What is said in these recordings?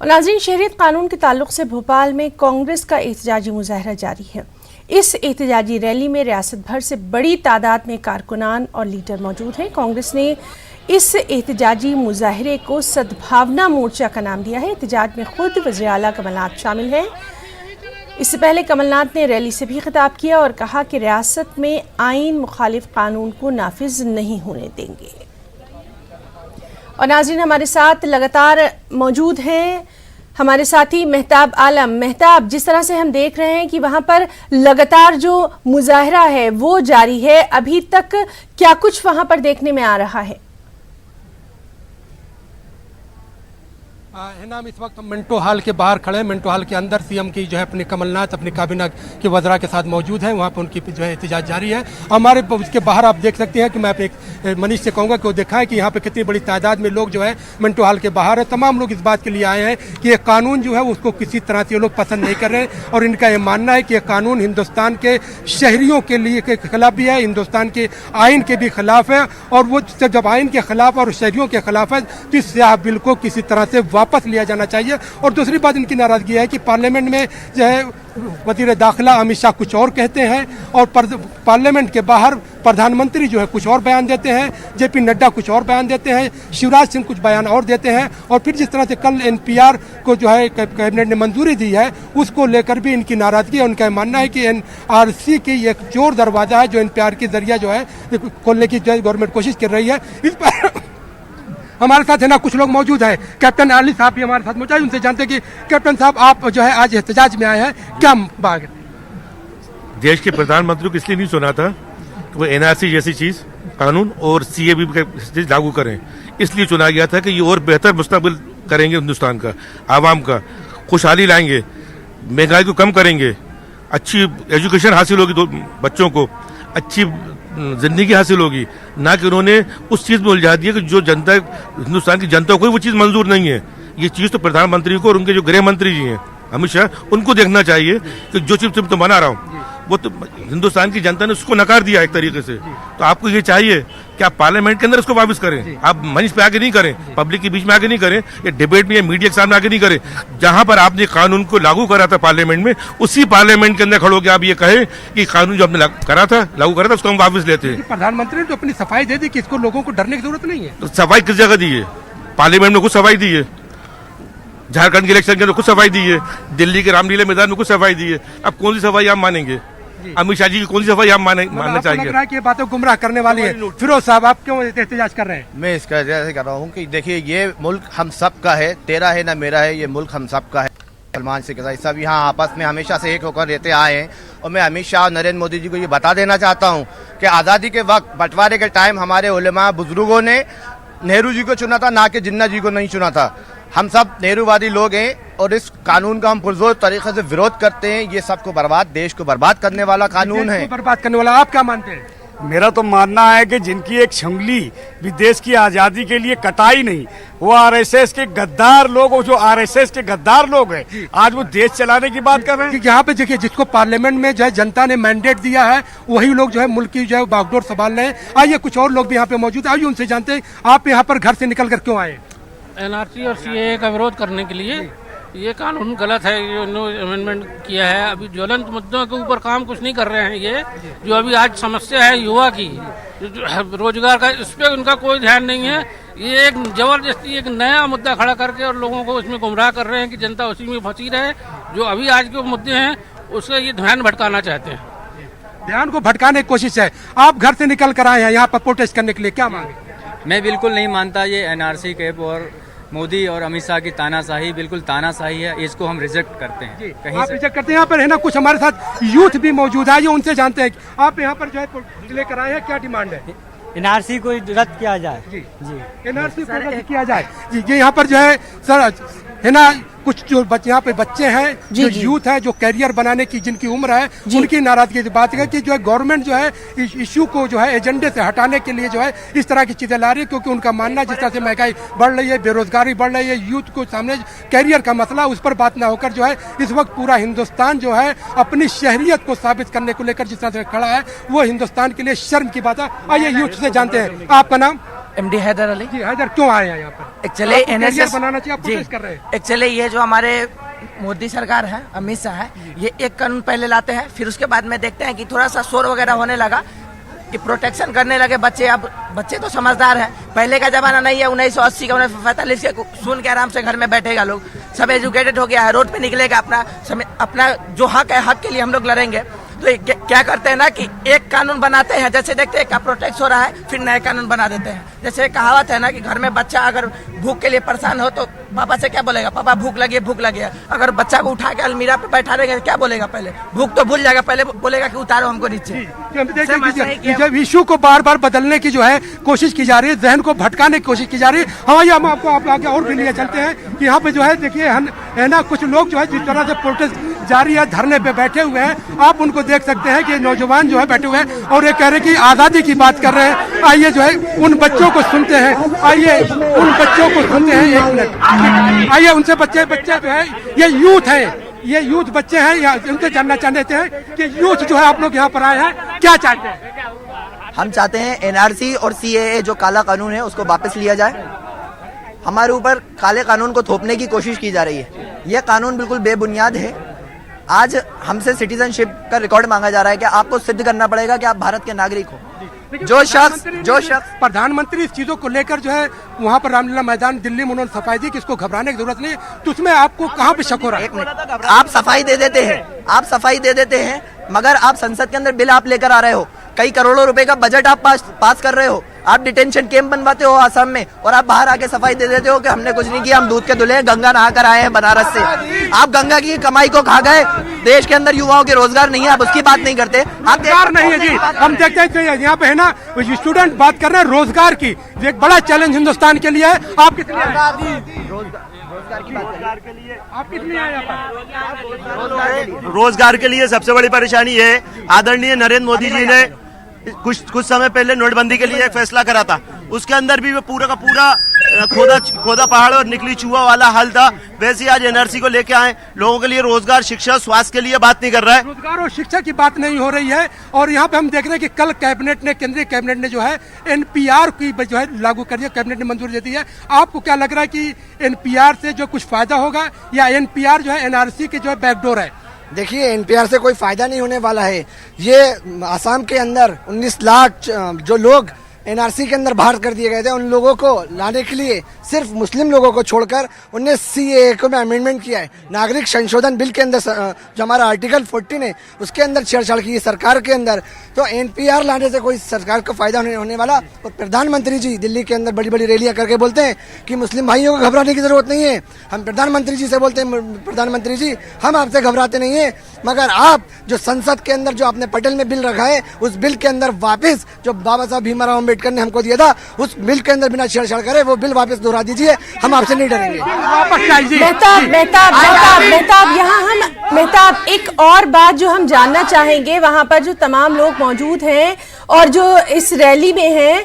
और नाज़रीन, शहरियत कानून के ताल्लुक से भोपाल में कांग्रेस का एहतजाजी मुजाहरा जारी है। इस एहतजाजी रैली में रियासत भर से बड़ी तादाद में कारकुनान और लीडर मौजूद हैं। कांग्रेस ने इस एहतजाजी मुजाहरे को सद्भावना मोर्चा का नाम दिया है। एहतजाज में खुद वज़ीर आला कमलनाथ शामिल हैं। इससे पहले कमलनाथ ने रैली से भी खिताब किया और कहा कि रियासत में आईन मुखालिफ कानून को नाफिज नहीं होने देंगे। और नाज़रीन, हमारे साथ लगातार मौजूद हैं हमारे साथी मेहताब आलम। मेहताब, जिस तरह से हम देख रहे हैं कि वहां पर लगातार जो मुजाहरा है वो जारी है, अभी तक क्या कुछ वहां पर देखने में आ रहा है? हम इस वक्त मिंटो हॉल के बाहर खड़े हैं। मिंटो हॉल के अंदर सीएम की जो है अपने कमलनाथ अपनी काबीना के वज़रा के साथ मौजूद हैं। वहाँ पर उनकी जो है एहतजाज जारी है। हमारे उसके बाहर आप देख सकते हैं कि मैं एक मनीष से कहूँगा कि वो दिखाएं कि यहाँ पे कितनी बड़ी तादाद में लोग जो है मिंटो हॉल के बाहर है। तमाम लोग इस बात के लिए आए हैं कि ये कानून जो है उसको किसी तरह से ये लोग पसंद नहीं कर रहे हैं और इनका ये मानना है कि ये कानून हिंदुस्तान के शहरियों के लिए के खिलाफ भी है, हिंदुस्तान के आइन के भी खिलाफ है। और वो जब आइन के खिलाफ और शहरियों के खिलाफ है तो इस स्याह बिल को किसी तरह से वापस लिया जाना चाहिए। और दूसरी बात इनकी नाराजगी है कि पार्लियामेंट में जो है वज़ीर दाखिला अमित शाह कुछ और कहते हैं और पार्लियामेंट के बाहर प्रधानमंत्री जो है कुछ और बयान देते हैं, जेपी नड्डा कुछ और बयान देते हैं, शिवराज सिंह कुछ बयान और देते हैं। और फिर जिस तरह से कल एनपीआर को जो है कैबिनेट ने मंजूरी दी है उसको लेकर भी इनकी नाराजगी है। उनका मानना है कि एनआरसी की एक चोर दरवाजा है जो एनपीआर के जरिए जो है खोलने की गवर्नमेंट कोशिश कर रही है। इस पर हमारे साथ है ना कुछ लोग मौजूद हैं। कैप्टन अली साहब भी हमारे साथ मौजूद हैं। उनसे जानते हैं कि कैप्टन साहब, आप जो है आज एहतजाज में आए हैं, क्या बात? देश के प्रधानमंत्री को इसलिए नहीं सुना था कि वो एनआरसी जैसी चीज कानून और सीएबी लागू करें, इसलिए चुना गया था कि ये और बेहतर मुस्तकबिल करेंगे हिंदुस्तान का, आवाम का, खुशहाली लाएंगे, महंगाई को कम करेंगे, अच्छी एजुकेशन हासिल होगी बच्चों को, अच्छी जिंदगी हासिल होगी। ना कि उन्होंने उस चीज में उलझा दिया कि जो जनता हिंदुस्तान की जनता को वो चीज मंजूर नहीं है। ये चीज तो प्रधानमंत्री को और उनके जो गृह मंत्री जी हैं अमित शाह, उनको देखना चाहिए कि जो चीज तुम तो बना रहा हूँ वो तो हिंदुस्तान की जनता ने उसको नकार दिया एक तरीके से। तो आपको ये चाहिए कि आप पार्लियामेंट के अंदर इसको वापस करें, आप मंच पे आगे नहीं करें, पब्लिक के बीच में आगे नहीं करें, ये डिबेट में या मीडिया के सामने आगे नहीं करें। जहां पर आपने कानून को लागू करा था पार्लियामेंट में, उसी पार्लियामेंट के अंदर खड़ो के आप ये कहें कि कानून जो आपने लागू करा था उसको हम वापस लेते हैं। प्रधानमंत्री ने तो अपनी सफाई दे दी कि इसको लोगों को डरने की जरूरत नहीं है। तो सफाई किस जगह दी है? पार्लियामेंट में कुछ सफाई दी है, झारखंड के इलेक्शन के अंदर कुछ सफाई दी है, दिल्ली के रामलीला मैदान में कुछ सफाई दी है। अब कौन सी सफाई आप मानेंगे? अमित शाह जी की कौन सी सफाई आप मानना चाहेंगे? लग रहा है कि ये बातें गुमराह करने वाली है। फिरोज साहब, आप क्यों एहतजाज कर रहे हैं? मैं इसका एहतजाज कर रहा हूँ कि देखिए, ये मुल्क हम सब का है, तेरा है ना मेरा है, ये मुल्क हम सब का है। सलमान सिंह के सब यहाँ आपस में हमेशा से एक होकर रहते आए हैं। और मैं अमित शाह और नरेंद्र मोदी जी को ये बता देना चाहता हूँ कि आज़ादी के वक्त बंटवारे के टाइम हमारे उलेमा बुजुर्गों ने नेहरू जी को चुना था, ना कि जिन्ना जी को नहीं चुना था। हम सब नेहरूवादी लोग हैं और इस कानून का हम पुरजोर तरीके से विरोध करते हैं। ये सबको बर्बाद, देश को बर्बाद करने वाला कानून है। बर्बाद करने वाला। आप क्या मानते हैं? मेरा तो मानना है कि जिनकी एक उंगली भी देश की आजादी के लिए कटाई नहीं, वो आरएसएस के गद्दार लोग, जो आरएसएस के गद्दार लोग हैं, आज वो देश चलाने की बात कर रहे हैं। यहाँ पे देखिए, जिसको पार्लियामेंट में जो है जनता ने मैंडेट दिया है वही लोग जो है मुल्क की जो है बागडोर संभाल रहे हैं। आइए, कुछ और लोग भी यहाँ पे मौजूद है, आइए उनसे जानते हैं आप यहाँ पर घर से निकल कर क्यों आए? एनआरसी और सीएए का विरोध करने के लिए। ये कानून गलत है, ये नो अमेंडमेंट किया है। अभी ज्वलंत मुद्दों के ऊपर काम कुछ नहीं कर रहे हैं। ये जो अभी आज समस्या है युवा की, जो रोजगार का, इस पर उनका कोई ध्यान नहीं है। ये एक जबरदस्ती एक नया मुद्दा खड़ा करके और लोगों को उसमें गुमराह कर रहे हैं कि जनता उसी में फंसी रहे। जो अभी आज के मुद्दे हैं उसका ये ध्यान भटकाना चाहते हैं। ध्यान को भटकाने की कोशिश है। आप घर से निकल कर आए हैं यहाँ पर प्रोटेस्ट करने के लिए, क्या मांगे? मैं बिल्कुल नहीं मानता ये एनआरसी कैप और मोदी और अमित शाह की तानाशाही बिल्कुल तानाशाही है। इसको हम रिजेक्ट करते हैं। कहीं आप रिजेक्ट करते हैं? यहाँ पर है ना कुछ हमारे साथ यूथ भी मौजूद है, उनसे जानते हैं आप यहाँ पर जो है लेकर आए हैं, क्या डिमांड है? एनआरसी को रद्द किया जाए। जी जी, एनआरसी को रद्द किया जाए। जी, ये यहाँ पर जो है सर है ना कुछ जो यहाँ पे बच्चे हैं, जो यूथ है, जो कैरियर बनाने की जिनकी उम्र है, उनकी नाराजगी की बात है कि जो है गवर्नमेंट जो है इस इश्यू को जो है एजेंडे से हटाने के लिए जो है इस तरह की चीजें ला रही है। क्योंकि उनका मानना जिस तरह से महंगाई बढ़ रही है, बेरोजगारी बढ़ रही है, यूथ को सामने कैरियर का मसला, उस पर बात ना होकर जो है इस वक्त पूरा हिंदुस्तान जो है अपनी शहरियत को साबित करने को लेकर जिस तरह से खड़ा है, वो हिंदुस्तान के लिए शर्म की बात है। आइए यूथ से जानते हैं, आपका नाम? एमडी हैदर अली। जी हैदर, क्यों आए हैं यहाँ पर? एक्चुअली आपको एनएसएस कैरियर बनाना चाहिए, आप प्रोटेस्ट कर रहे हैं। एक्चुअली ये जो हमारे मोदी सरकार है, अमित शाह है, ये एक कानून पहले लाते हैं, फिर उसके बाद में देखते हैं कि थोड़ा सा शोर वगैरह होने लगा कि प्रोटेक्शन करने लगे बच्चे। अब बच्चे तो समझदार हैं, पहले का जमाना नहीं है 1980 का 1945 के, सुन के आराम से घर में बैठेगा लोग, सब एजुकेटेड हो गया है, रोड पे निकलेगा, अपना जो हक है, हक के लिए हम लोग लड़ेंगे। तो क्या करते हैं ना कि एक कानून बनाते हैं, जैसे देखते हैं क्या प्रोटेक्ट हो रहा है, फिर नए कानून बना देते हैं। जैसे कहावत है ना कि घर में बच्चा अगर भूख के लिए परेशान हो तो पापा से क्या बोलेगा, पापा भूख लगी है, भूख लगी है। अगर बच्चा को उठा के अलमीरा पे बैठा देंगे क्या बोलेगा, पहले भूख तो भूल जाएगा, पहले बोलेगा कि उतारो हमको नीचे। जब इशू को बार बार बदलने की जो है कोशिश की जा रही है, जहन को भटकाने की कोशिश की जा रही है। हाँ, ये हम आपको आप आगे और भी लिए चलते हैं कि यहाँ पे जो है देखिए है ना, कुछ लोग जो है जिस तरह से प्रोटेस्ट जारी है, धरने पे बैठे हुए हैं, आप उनको देख सकते हैं कि नौजवान जो है बैठे हुए हैं और ये कह रहे हैं कि आजादी की बात कर रहे हैं। आइए जो है उन बच्चों को सुनते हैं, आइए उन बच्चों को सुनते हैं, एक मिनट आइए उनसे। बच्चे जो है ये यूथ है, ये यूथ बच्चे हैं, उनसे जानना चाहते हैं कि यूथ जो है आप लोग यहाँ पर आए हैं, क्या चाहते हैं? हम चाहते हैं एनआरसी और सीएए जो काला कानून है उसको वापस लिया जाए। हमारे ऊपर काले कानून को थोपने की कोशिश की जा रही है, यह कानून बिल्कुल बेबुनियाद है। आज हमसे सिटीजनशिप का रिकॉर्ड मांगा जा रहा है कि आपको सिद्ध करना पड़ेगा कि आप भारत के नागरिक हो। जो शख्स प्रधानमंत्री इस चीजों को लेकर जो है वहाँ पर रामलीला मैदान दिल्ली में उन्होंने सफाई दी कि इसको घबराने की जरूरत नहीं, तो उसमें आपको कहाँ पे शक हो रहा है? आप सफाई दे देते हैं, मगर आप संसद के अंदर बिल आप लेकर आ रहे हो, कई करोड़ों रुपए का बजट आप पास कर रहे हो, आप डिटेंशन कैंप बनवाते हो आसाम में और आप बाहर आके सफाई दे देते हो कि हमने कुछ नहीं किया, हम दूध के धुले, गंगा नहा कर आए हैं बनारस से। आप गंगा की कमाई को खा गए, देश के अंदर युवाओं के रोजगार नहीं है, आप उसकी बात नहीं करते। रोजगार नहीं है जी, हम देखते हैं यहाँ पे है ना स्टूडेंट बात कर रहे हैं रोजगार की, एक बड़ा चैलेंज हिंदुस्तान के लिए है। आप कितने रोजगार के लिए सबसे बड़ी परेशानी है, आदरणीय नरेंद्र मोदी जी ने कुछ समय पहले नोटबंदी के लिए एक फैसला करा था, उसके अंदर भी वो पूरा का पूरा खोदा पहाड़ और निकली चूहा वाला हाल था। वैसे आज एनआरसी को लेके आए, लोगों के लिए रोजगार, शिक्षा, स्वास्थ्य के लिए बात नहीं कर रहा है। रोजगार और शिक्षा की बात नहीं हो रही है। और यहाँ पे हम देख रहे हैं कि कल कैबिनेट ने, केंद्रीय कैबिनेट ने जो है एनपीआर की जो है लागू कर दिया, कैबिनेट ने मंजूरी दे दी है। आपको क्या लग रहा है कि एनपीआर से जो कुछ फायदा होगा या एनपीआर जो है एनआरसी के जो है बैकडोर है? देखिए, एनपीआर से कोई फायदा नहीं होने वाला है। ये आसाम के अंदर 19 लाख जो लोग एनआरसी के अंदर बाहर कर दिए गए थे, उन लोगों को लाने के लिए सिर्फ मुस्लिम लोगों को छोड़कर उनने सीएए को में अमेंडमेंट किया है। नागरिक संशोधन बिल के अंदर जो हमारा आर्टिकल 14 है उसके अंदर छेड़छाड़ की है सरकार के अंदर। तो एनपीआर लाने से कोई सरकार को फायदा होने वाला। और प्रधानमंत्री जी दिल्ली के अंदर बड़ी बड़ी रैलियां करके बोलते हैं कि मुस्लिम भाइयों को घबराने की जरूरत नहीं है। हम प्रधानमंत्री जी से बोलते हैं, प्रधानमंत्री जी हम आपसे घबराते नहीं है, मगर आप जो संसद के अंदर जो आपने पटेल में बिल रखा है, उस बिल के अंदर वापस जो बाबा साहब भीमराव अम्बेडकर ने हमको दिया था, उस बिल के अंदर बिना छेड़छाड़ करे वो बिल वापस दोहरा दीजिए, हम आपसे नहीं डरेंगे। मेहताब, एक और बात जो हम जानना चाहेंगे, वहां पर जो तमाम लोग मौजूद हैं और जो इस रैली में हैं,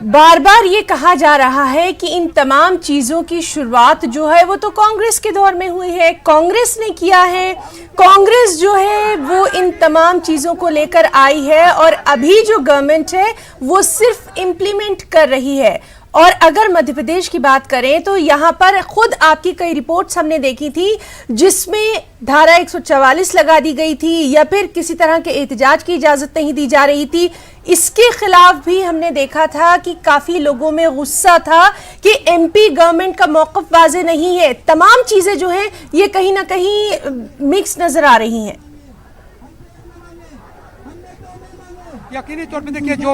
बार बार ये कहा जा रहा है कि इन तमाम चीजों की शुरुआत जो है वो तो कांग्रेस के दौर में हुई है, कांग्रेस ने किया है, कांग्रेस जो है वो इन तमाम चीजों को लेकर आई है और अभी जो गवर्नमेंट है वो सिर्फ इम्प्लीमेंट कर रही है। और अगर मध्य प्रदेश की बात करें तो यहाँ पर खुद आपकी कई रिपोर्ट्स हमने देखी थी जिसमें धारा 144 लगा दी गई थी या फिर किसी तरह के एहतजाज की इजाजत नहीं दी जा रही थी। इसके खिलाफ भी हमने देखा था कि काफी लोगों में गुस्सा था कि एमपी गवर्नमेंट का मौक़िफ़ वाज़ेह नहीं है। तमाम चीजें जो हैं ये कहीं ना कहीं मिक्स नजर आ रही हैं। यकीनी तौर पे देखिए, जो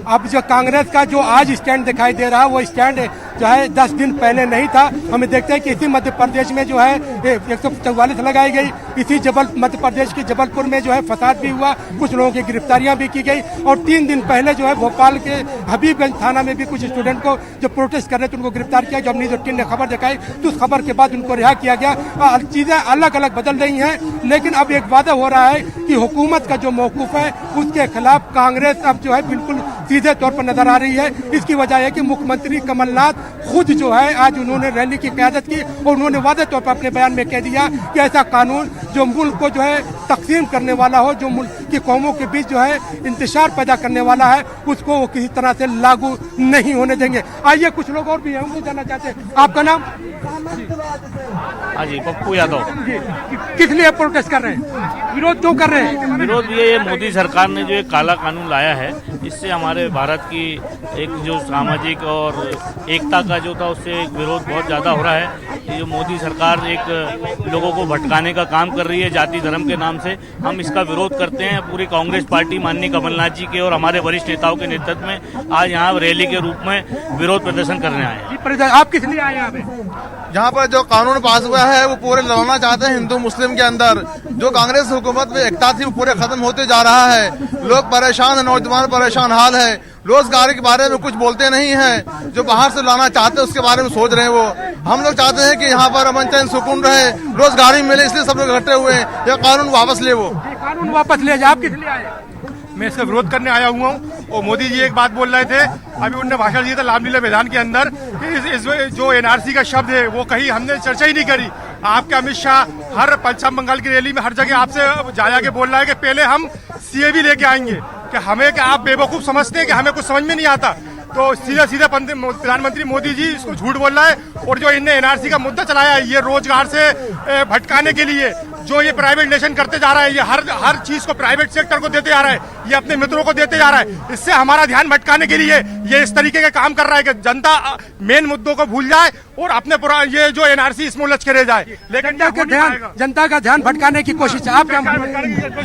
अब जो कांग्रेस का जो आज स्टैंड दिखाई दे रहा है वो स्टैंड जो है 10 दिन पहले नहीं था। हमें देखते हैं कि इसी मध्य प्रदेश में जो है 144 लगाई गई, इसी मध्य प्रदेश के जबलपुर में जो है फसाद भी हुआ, कुछ लोगों की गिरफ्तारियां भी की गई। और 3 दिन पहले जो है भोपाल के हबीबगंज थाना में भी कुछ स्टूडेंट को जो प्रोटेस्ट कर रहे थे उनको गिरफ्तार किया। जब न्यूज़ 18 ने खबर दिखाई तो उस खबर के बाद उनको रिहा किया गया। चीजें अलग अलग बदल रही हैं, लेकिन अब एक वादा हो रहा है कि हुकूमत का जो मौक़िफ़ है उसके खिलाफ कांग्रेस अब जो है बिल्कुल सीधे तौर पर नजर आ रही है। इसकी वजह है कि मुख्यमंत्री कमलनाथ खुद जो है आज उन्होंने रैली की क़यादत की और उन्होंने वादे तौर पर अपने बयान में कह दिया कि ऐसा कानून जो मुल्क को जो है तकसीम करने वाला हो, जो मुल्क की कौमों के बीच जो है इंतशार पैदा करने वाला है, उसको वो किसी तरह से लागू नहीं होने देंगे। आइए कुछ लोग और भी हैं, उनको जानना चाहते हैं। आपका नाम? हाँ जी, पप्पू यादव। किस लिए प्रोटेस्ट कर रहे हैं, विरोध क्यों कर रहे हैं? विरोध ये मोदी सरकार ने जो एक काला कानून लाया है, इससे हमारे भारत की एक जो सामाजिक और एकता का जो था उससे एक विरोध बहुत ज़्यादा हो रहा है। ये जो मोदी सरकार एक लोगों को भटकाने का काम कर रही है जाति धर्म के नाम से, हम इसका विरोध करते हैं। पूरी कांग्रेस पार्टी माननीय कमलनाथ जी के और हमारे वरिष्ठ नेताओं के नेतृत्व में आज यहाँ रैली के रूप में विरोध प्रदर्शन करने आए हैं। आप किस लिए आए यहाँ पे? यहाँ पर जो कानून पास हुआ है वो पूरे लड़ना चाहते हैं हिंदू मुस्लिम के अंदर। जो कांग्रेस हुकूमत में एकता थी वो पूरे खत्म होते जा रहा है। लोग परेशान है, नौजवान परेशान हाल है। रोजगार के बारे में कुछ बोलते नहीं हैं, जो बाहर से लाना चाहते हैं उसके बारे में सोच रहे हैं। वो हम लोग चाहते हैं कि यहाँ पर अमन चैन सुकून रहे, रोजगारी मिले, इसलिए सब लोग इकट्ठे हुए हैं। यह कानून वापस ले, वो कानून वापस ले जाए। आप किस लिए आए? मैं इसका विरोध करने आया हुआ हूँ। और मोदी जी एक बात बोल रहे थे, अभी उन्होंने भाषण दिया था रामलीला मैदान के अंदर कि इस जो एनआरसी का शब्द है वो कहीं हमने चर्चा ही नहीं करी। आपके अमित शाह हर पश्चिम बंगाल की रैली में हर जगह आपसे जा के बोल रहा है कि पहले हम सीएबी लेके आएंगे, कि हमें क्या आप बेवकूफ समझते हैं कि हमें कुछ समझ में नहीं आता। तो सीधा सीधा प्रधानमंत्री मोदी जी इसको झूठ बोल रहा है। और जो इनने एनआरसी का मुद्दा चलाया है, ये रोजगार से भटकाने के लिए जो ये प्राइवेट नेशन करते जा रहा है, ये हर चीज को प्राइवेट सेक्टर को देते जा रहा है, ये अपने मित्रों को देते जा रहा है। इससे हमारा ध्यान भटकाने के लिए ये इस तरीके का काम कर रहा है कि जनता मेन मुद्दों को भूल जाए और अपने ये जो एनआरसी इसमें उलझ के रह जाए। लेकिन जनता का ध्यान भटकाने की कोशिश। आप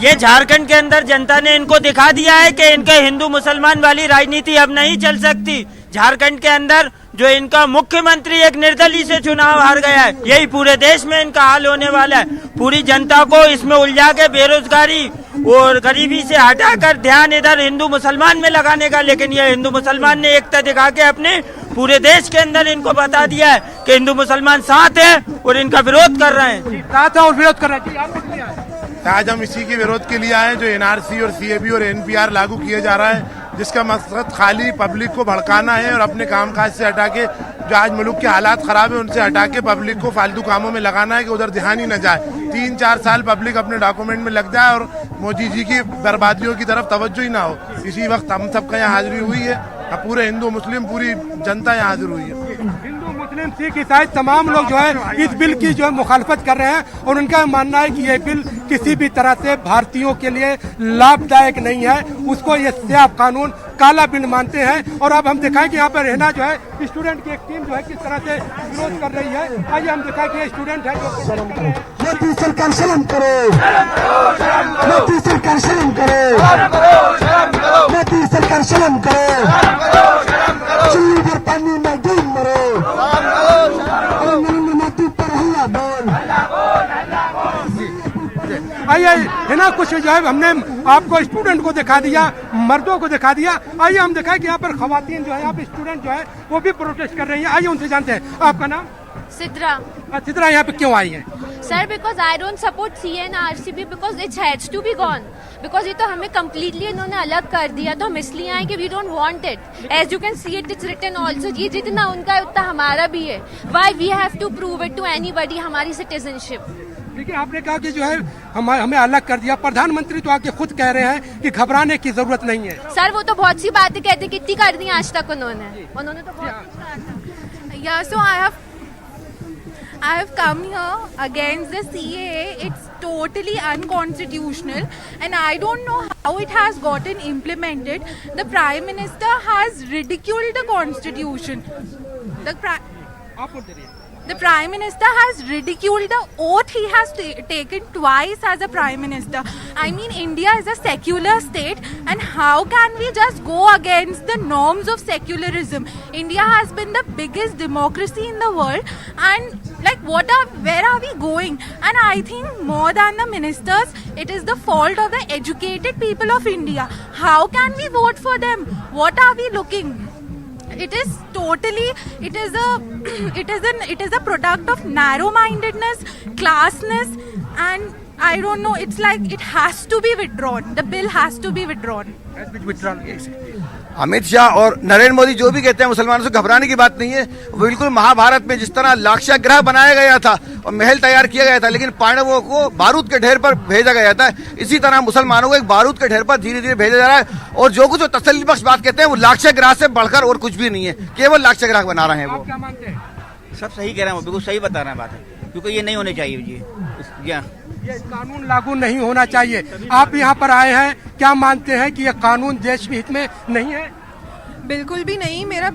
ये झारखंड के अंदर जनता ने इनको दिखा दिया है कि इनके हिंदू मुसलमान वाली राजनीति अब नहीं चल सकती। झारखंड के अंदर जो इनका मुख्यमंत्री एक निर्दलीय से चुनाव हार गया है, यही पूरे देश में इनका हाल होने वाला है। पूरी जनता को इसमें उलझा के बेरोजगारी और गरीबी से हटाकर ध्यान इधर हिंदू मुसलमान में लगाने का, लेकिन ये हिंदू मुसलमान ने एकता दिखा के अपने पूरे देश के अंदर इनको बता दिया है कि हिंदू मुसलमान साथ है और इनका विरोध कर रहे हैं। साथ और विरोध कर रहे हैं। आज हम इसी के विरोध के लिए आए, जो एनआरसी और सीएबी और एनपीआर लागू किया जा रहा है, जिसका मकसद खाली पब्लिक को भड़काना है और अपने कामकाज से हटा के जो आज मुल्क के हालात खराब है उनसे हटा के पब्लिक को फालतू कामों में लगाना है कि उधर ध्यान ही न जाए। 3-4 साल पब्लिक अपने डॉक्यूमेंट में लग जाए और मोदी जी की बर्बादियों की तरफ तवज्जो ही ना हो। इसी वक्त हम सबका यहाँ हाजिरी हुई है, पूरे हिंदू मुस्लिम पूरी जनता यहाँ हाजिर हुई है। हिंदू मुस्लिम सिख ईसाई तमाम लोग जो है इस बिल की जो है मुखालफत कर रहे हैं और उनका मानना है कि ये बिल किसी भी तरह से भारतीयों के लिए लाभदायक नहीं है। उसको ये स्याह कानून काला बिल मानते हैं। और अब हम दिखाएं कि यहाँ पर रहना जो है स्टूडेंट की एक टीम जो है किस तरह से विरोध कर रही है। आइए हम दिखाएं कि ये स्टूडेंट है जो मोदी सरकार शर्म करो, मोदी सरकार शर्म करो, मोदी सरकार शर्म करो, चुल्ली पर पानी में डूब मरो, नरेंद्र मोदी पर हल्ला बोल। आइए है ना, कुछ जो है हमने आपको स्टूडेंट को दिखा दिया, मर्दों को दिखा दिया। आइए हम दिखाएं कि यहाँ पर खवातीन जो है, यहाँ पे स्टूडेंट जो है वो भी प्रोटेस्ट कर रही हैं। आइए उनसे जानते हैं। आपका नाम? सिद्रा। सिद्रा, यहाँ पे क्यों आई है? Sir, because I don't support CNRC because it's has to be gone. Because ये तो हमें कम्प्लीटली इन्होंने अलग कर दिया, तो हम इसलिए आए कि we don't want it. As you can see it, it's written also. ये जितना उनका है उतना हमारा भी है। Why we have to prove it to anybody हमारी सिटीजनशिप। देखिए, आपने कहा कि जो है हमें अलग कर दिया। प्रधानमंत्री तो आके खुद कह रहे हैं कि घबराने की जरूरत नहीं है। सर, वो तो बहुत सी बातें कहते, कितनी कर दी आज तक उन्होंने तो बहुत कुछ कहा था। Yeah, so I have come here against the CAA. It's totally unconstitutional and I don't know how it has gotten implemented. The Prime Minister has ridiculed the Constitution. The Prime Minister has ridiculed the oath he has taken twice as a Prime Minister. I mean, India is a secular state, and how can we just go against the norms of secularism? India has been the biggest democracy in the world, and like where are we going? And I think more than the ministers, it is the fault of the educated people of India. How can we vote for them? What are we looking? It is totally, it is a product of narrow-mindedness, classness, and I don't know. It's like it has to be withdrawn. The bill has to be withdrawn. Amit Shah और नरेंद्र मोदी जो भी कहते हैं मुसलमानों से घबराने की बात नहीं है। बिल्कुल महाभारत में जिस तरह लाक्षागृह बनाया गया था और महल तैयार किया गया था, लेकिन पांडवों को बारूद के ढेर पर भेजा गया था, इसी तरह मुसलमानों को एक बारूद के ढेर पर धीरे धीरे भेजा जा रहा है। और जो कुछ तसल्ली बख्श बात कहते हैं वो लाक्षागृह से बढ़कर और कुछ भी नहीं है, केवल लाक्षागृह बना रहे हैं। वो क्या मानते हैं? सब सही कह रहे हैं, वो बिल्कुल सही बता रहे हैं बात है, क्योंकि ये नहीं होने चाहिए जी। ये कानून लागू नहीं होना चाहिए। आप यहाँ पर आए हैं, क्या मानते हैं कि ये कानून देश के हित में नहीं है? बिल्कुल भी नहीं। मैं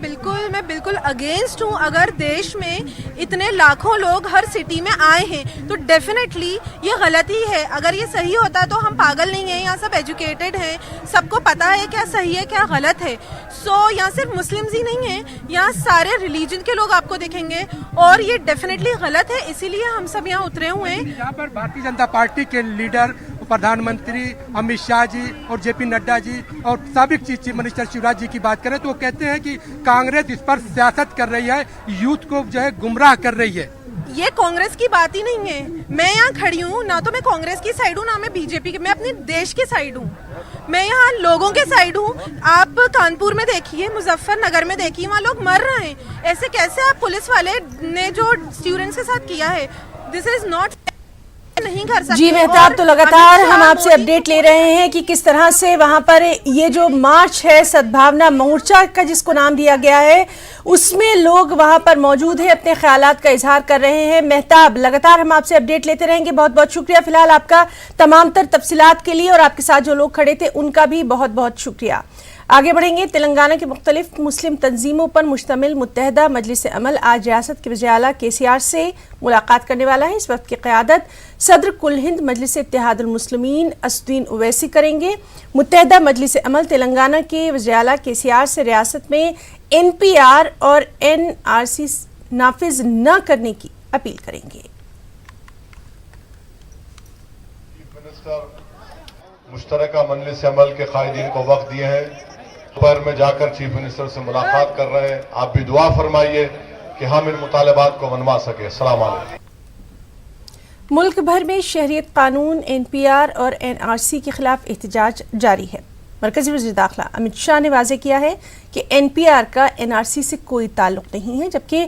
बिल्कुल अगेंस्ट हूँ। अगर देश में इतने लाखों लोग हर सिटी में आए हैं तो डेफिनेटली ये गलती है। अगर ये सही होता तो हम पागल नहीं हैं, यहाँ सब एजुकेटेड हैं, सबको पता है क्या सही है क्या गलत है। सो यहाँ सिर्फ मुस्लिम्स ही नहीं हैं, यहाँ सारे रिलीजन के लोग आपको दिखेंगे और ये डेफिनेटली गलत है, इसीलिए हम सब यहाँ उतरे हुए हैं। यहाँ पर भारतीय जनता पार्टी के लीडर प्रधानमंत्री अमित शाह जी और जेपी नड्डा जी और साबिक चीफ मिनिस्टर शिवराज जी की बात करें तो वो कहते हैं कि कांग्रेस इस पर सियासत कर रही है, यूथ को जो है गुमराह कर रही है। ये कांग्रेस की बात ही नहीं है। मैं यहाँ खड़ी हूँ, ना तो मैं कांग्रेस की साइड हूँ ना मैं बीजेपी की, मैं अपने देश की साइड हूँ। मैं यहाँ लोगों के साइड हूँ। आप कानपुर में देखिए, मुजफ्फरनगर में देखिए, वहाँ लोग मर रहे हैं। ऐसे कैसे आप पुलिस वाले ने जो स्टूडेंट्स के साथ किया है, दिस इज नॉट नहीं कर सकते। जी मेहताब, तो लगातार हम आपसे अपडेट ले रहे हैं कि किस तरह से वहां पर ये जो मार्च है सद्भावना मोर्चा का जिसको नाम दिया गया है, उसमें लोग वहां पर मौजूद हैं, अपने ख्यालात का इजहार कर रहे हैं। मेहताब, लगातार हम आपसे अपडेट लेते रहेंगे। बहुत बहुत शुक्रिया फिलहाल आपका तमाम तर तफसीलात के लिए, और आपके साथ जो लोग खड़े थे उनका भी बहुत बहुत शुक्रिया। आगे बढ़ेंगे। तेलंगाना की मुख्तलिफ मुस्लिम तंजीमों पर मुश्तमिल मुत्तहदा मजलिस अमल आज रियासत के वज़ीर आला KCR से मुलाकात करने वाला है। इस वक्त की क़यादत सदर कुल हिंद मजलिस इत्तेहादुल मुस्लिमीन असदुद्दीन ओवैसी करेंगे। मुत्तहदा मजलिस अमल तेलंगाना के वज़ीर आला KCR से रियासत में NPR और NRC नाफिज न करने की अपील करेंगे। मुश्तरका मजलिस अमल के कायदीन को वक्त दिए हैं, दोपहर में जाकर चीफ मिनिस्टर से मुलाकात कर रहे हैं। आप भी दुआ फरमाइए कि हम इन मुतालबात को मनवा सके। अस्सलाम वालेकुम। मुल्क भर में शहरियत कानून NPR और NRC के खिलाफ एहतजाज जारी है। मरकजी वज़ीर दाखिला अमित शाह ने वाज़ेह किया है कि NPR का NRC से कोई ताल्लुक नहीं है, जबकि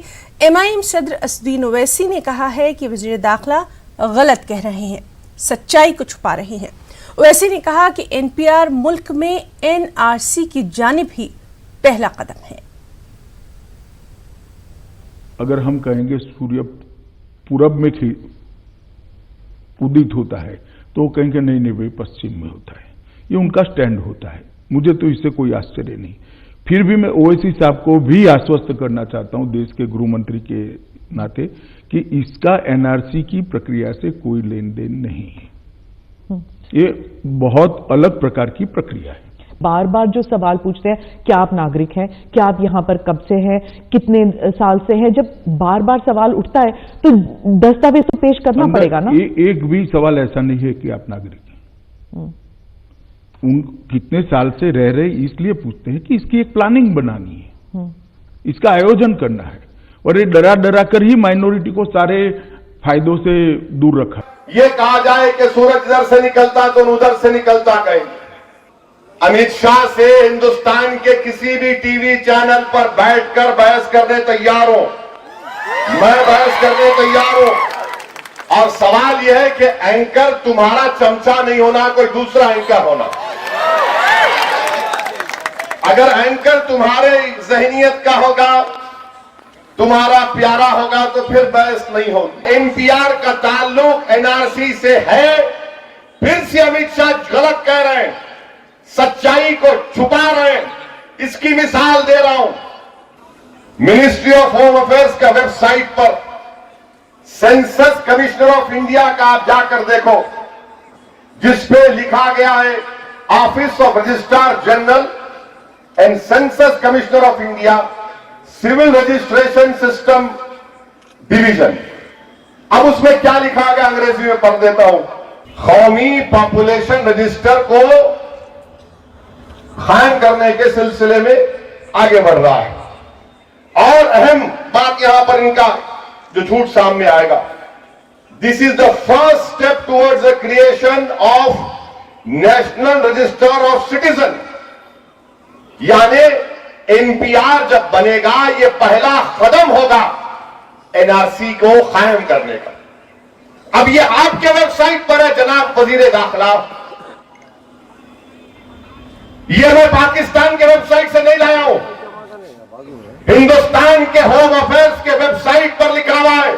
MIM सदर असदुद्दीन ओवैसी ने कहा है कि वज़ीर दाखिला गलत कह रहे हैं, सच्चाई को छुपा रहे हैं। ओवैसी ने कहा कि NPR मुल्क में NRC की जानिब ही पहला कदम है। अगर हम कहेंगे सूर्य पूरब में उदित होता है तो वो कहेंगे नहीं नहीं भाई पश्चिम में होता है, ये उनका स्टैंड होता है। मुझे तो इससे कोई आश्चर्य नहीं। फिर भी मैं ओवैसी साहब को भी आश्वस्त करना चाहता हूं देश के गृह मंत्री के नाते कि इसका NRC की प्रक्रिया से कोई लेन देन नहीं है। ये बहुत अलग प्रकार की प्रक्रिया है। बार बार जो सवाल पूछते हैं, क्या आप नागरिक हैं, क्या आप यहाँ पर कब से हैं, कितने साल से हैं, जब बार बार सवाल उठता है तो दस्तावेज तो पेश करना पड़ेगा ना। एक भी सवाल ऐसा नहीं है कि आप नागरिक हैं। उन कितने साल से रह रहे इसलिए पूछते हैं कि इसकी एक प्लानिंग बनानी है, इसका आयोजन करना है, और ये डरा डरा कर ही माइनॉरिटी को सारे फायदों से दूर रखा। ये कहा जाए कि सूरज इधर से निकलता तो उधर से निकलता कहीं। अमित शाह से हिंदुस्तान के किसी भी टीवी चैनल पर बैठकर बहस करने तैयार हूं, मैं बहस करने तैयार हूं। और सवाल यह है कि एंकर तुम्हारा चमचा नहीं होना, कोई दूसरा एंकर होना। अगर एंकर तुम्हारे जहनियत का होगा, तुम्हारा प्यारा होगा, तो फिर बहस नहीं होगी। NPR का ताल्लुक NRC से है। फिर से अमित शाह गलत कह रहे हैं, सच्चाई को छुपा रहे हैं। इसकी मिसाल दे रहा हूं। मिनिस्ट्री ऑफ होम अफेयर्स का वेबसाइट पर सेंसस कमिश्नर ऑफ इंडिया का आप जाकर देखो, जिसपे लिखा गया है office of registrar general and census commissioner of India civil registration system division. अब उसमें क्या लिखा गया अंग्रेजी में पढ़ देता हूं। कौमी पॉपुलेशन रजिस्टर को कायम करने के सिलसिले में आगे बढ़ रहा है। और अहम बात यहां पर इनका जो झूठ सामने आएगा, This is the first step towards the creation of National Register of Citizen. यानी NPR जब बनेगा, ये पहला कदम होगा NRC को कायम करने का। अब ये आपके वेबसाइट पर है जनाब वजीर दाखिला, ये मैं पाकिस्तान के वेबसाइट से नहीं लाया हूं, हिंदुस्तान के होम अफेयर्स के वेबसाइट पर लिखा हुआ है,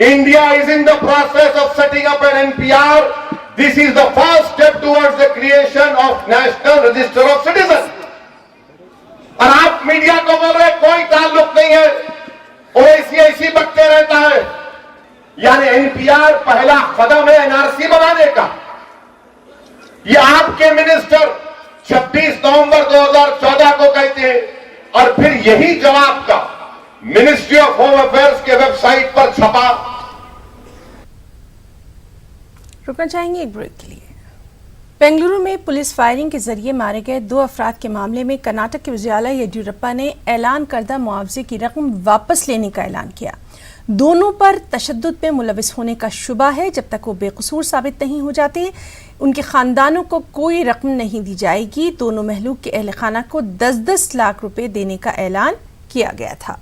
India is in the process of setting up an NPR. This is the first step towards the creation of National Register of Citizens. और आप मीडिया को बोल रहे कोई ताल्लुक नहीं है, ओवैसी ऐसी बकते रहता है। यानी NPR पहला कदम है NRC बनाने का। ये आपके मिनिस्टर 26 नवंबर 2014 को कहते हैं और फिर यही जवाब का मिनिस्ट्री ऑफ होम अफेयर्स के वेबसाइट पर छपा। रुकना चाहेंगे एक ब्रेक के लिए। बेंगलुरु में पुलिस फायरिंग के जरिए मारे गए 2 अफराद के मामले में कर्नाटक के वज़ीर-ए-आला येदियुरप्पा ने ऐलान करदा मुआवजे की रकम वापस लेने का ऐलान किया। दोनों पर तशद्दुद में मुलविस होने का शुबा है। जब तक वो बेकसूर साबित नहीं हो जाते, उनके खानदानों को कोई रकम नहीं दी जाएगी। दोनों महलूक के अहल खाना को 10-10 लाख रुपए देने का ऐलान किया गया था।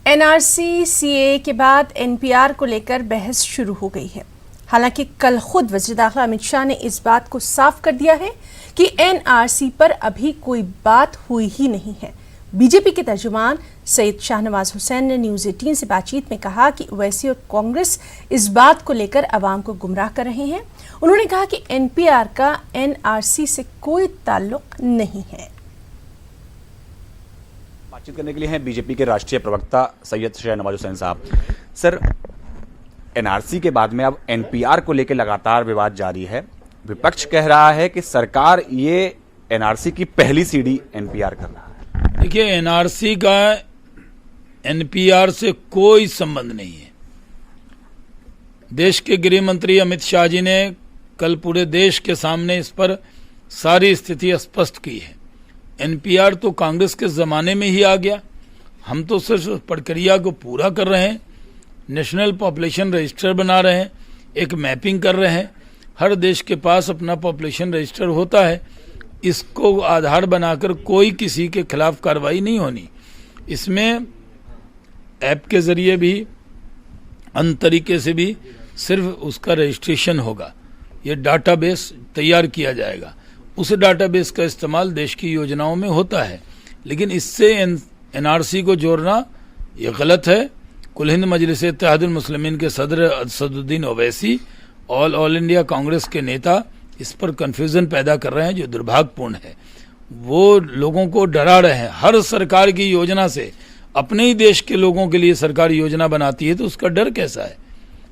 NRC CAA के बाद NPR को लेकर बहस शुरू हो गई है। हालांकि कल खुद वज़ीर दाखिला अमित शाह ने इस बात को साफ कर दिया है कि NRC पर अभी कोई बात हुई ही नहीं है। बीजेपी के तर्जुमान सैयद शाहनवाज हुसैन ने न्यूज़ 18 से बातचीत में कहा कि ओवैसी और कांग्रेस इस बात को लेकर अवाम को गुमराह कर रहे हैं। उन्होंने कहा कि NPR का NRC से कोई ताल्लुक नहीं है। बातचीत करने के लिए हैं बीजेपी के राष्ट्रीय प्रवक्ता सैयद शाहनवाज हुसैन साहब। सर, NRC के बाद में अब NPR को लेकर लगातार विवाद जारी है। विपक्ष कह रहा है कि सरकार ये NRC की पहली सीढ़ी NPR कर रहा है। देखिए, NRC का NPR से कोई संबंध नहीं है। देश के गृह मंत्री अमित शाह जी ने कल पूरे देश के सामने इस पर सारी स्थिति स्पष्ट की है। NPR तो कांग्रेस के जमाने में ही आ गया। हम तो सिर्फ प्रक्रिया को पूरा कर रहे हैं, नेशनल पॉपुलेशन रजिस्टर बना रहे हैं, एक मैपिंग कर रहे हैं। हर देश के पास अपना पॉपुलेशन रजिस्टर होता है, इसको आधार बनाकर कोई किसी के खिलाफ कार्रवाई नहीं होनी। इसमें ऐप के जरिए भी, अन्य तरीके से भी सिर्फ उसका रजिस्ट्रेशन होगा। ये डाटाबेस तैयार किया जाएगा, उस डाटाबेस का इस्तेमाल देश की योजनाओं में होता है। लेकिन इससे NRC को जोड़ना ये गलत है। कुल हिंद मजलिस इत्तेहादुल मुस्लिमीन के सदर असदुद्दीन ओवैसी ऑल इंडिया कांग्रेस के नेता इस पर कंफ्यूजन पैदा कर रहे हैं, जो दुर्भाग्यपूर्ण है। वो लोगों को डरा रहे हैं। हर सरकार की योजना से अपने ही देश के लोगों के लिए सरकार योजना बनाती है, तो उसका डर कैसा है।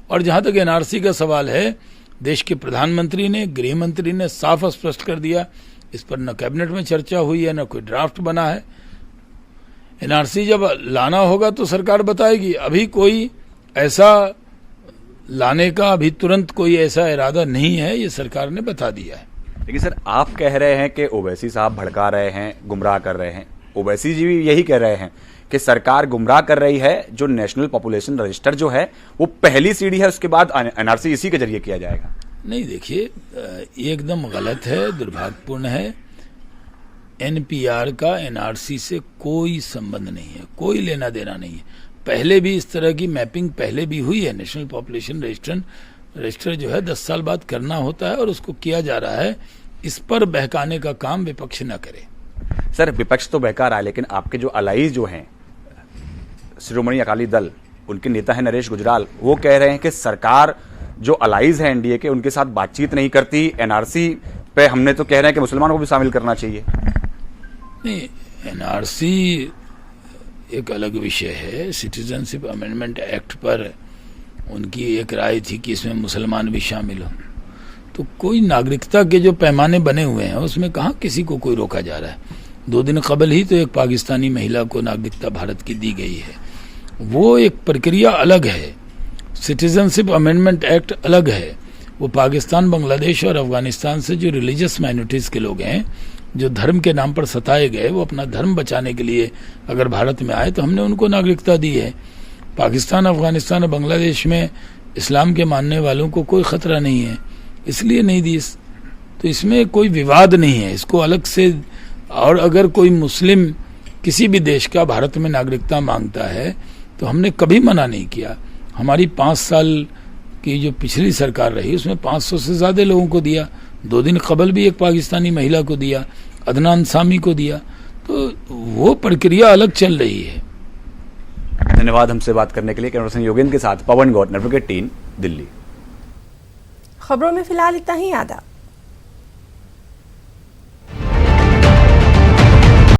और जहां तक NRC का सवाल है, देश के प्रधानमंत्री ने, गृह मंत्री ने साफ स्पष्ट कर दिया, इस पर न कैबिनेट में चर्चा हुई है, न कोई ड्राफ्ट बना है। NRC जब लाना होगा तो सरकार बताएगी। अभी कोई ऐसा लाने का अभी तुरंत कोई ऐसा इरादा नहीं है, ये सरकार ने बता दिया है। लेकिन सर, आप कह रहे हैं कि ओवैसी साहब भड़का रहे हैं, गुमराह कर रहे हैं। ओवैसी जी भी यही कह रहे हैं कि सरकार गुमराह कर रही है। जो नेशनल पॉपुलेशन रजिस्टर जो है वो पहली सीढ़ी है, उसके बाद NRC इसी के जरिए किया जाएगा। नहीं, देखिए, ये एकदम गलत है, दुर्भाग्यपूर्ण है। NPR का NRC से कोई संबंध नहीं है, कोई लेना देना नहीं है। पहले भी इस तरह की मैपिंग पहले भी हुई है। नेशनल पॉपुलेशन रजिस्टर जो है 10 साल बाद करना होता है और उसको किया जा रहा है। इस पर बहकाने का काम विपक्ष न करे। सर, विपक्ष तो बहका रहा है, लेकिन आपके जो अलाइज जो हैं, श्रोमणी अकाली दल, उनके नेता है नरेश गुजराल, वो कह रहे हैं कि सरकार जो अलाइज है NDA के, उनके साथ बातचीत नहीं करती। NRC पे हमने तो कह रहे हैं कि मुसलमानों को भी शामिल करना चाहिए। नहीं, NRC एक अलग विषय है। सिटीजनशिप अमेंडमेंट एक्ट पर उनकी एक राय थी कि इसमें मुसलमान भी शामिल हो। तो कोई नागरिकता के जो पैमाने बने हुए हैं उसमें कहाँ किसी को कोई रोका जा रहा है। 2 दिन कबल ही तो एक पाकिस्तानी महिला को नागरिकता भारत की दी गई है। वो एक प्रक्रिया अलग है, सिटीजनशिप अमेंडमेंट एक्ट अलग है। वो पाकिस्तान, बांग्लादेश और अफगानिस्तान से जो रिलीजियस माइनॉरिटीज के लोग हैं जो धर्म के नाम पर सताए गए, वो अपना धर्म बचाने के लिए अगर भारत में आए तो हमने उनको नागरिकता दी है। पाकिस्तान, अफगानिस्तान और बांग्लादेश में इस्लाम के मानने वालों को कोई खतरा नहीं है, इसलिए नहीं दी। तो इसमें कोई विवाद नहीं है, इसको अलग से। और अगर कोई मुस्लिम किसी भी देश का भारत में नागरिकता मांगता है तो हमने कभी मना नहीं किया। हमारी 5 साल की जो पिछली सरकार रही उसमें 500 से ज्यादा लोगों को दिया। 2 दिन कबल भी एक पाकिस्तानी महिला को दिया, अदनान सामी को दिया। तो वो प्रक्रिया अलग चल रही है। धन्यवाद हमसे बात करने के लिए। कैमरा पर्सन योगेंद्र के साथ पवन गौर, नेटवर्क 3, दिल्ली। खबरों में फिलहाल इतना ही। आदाब।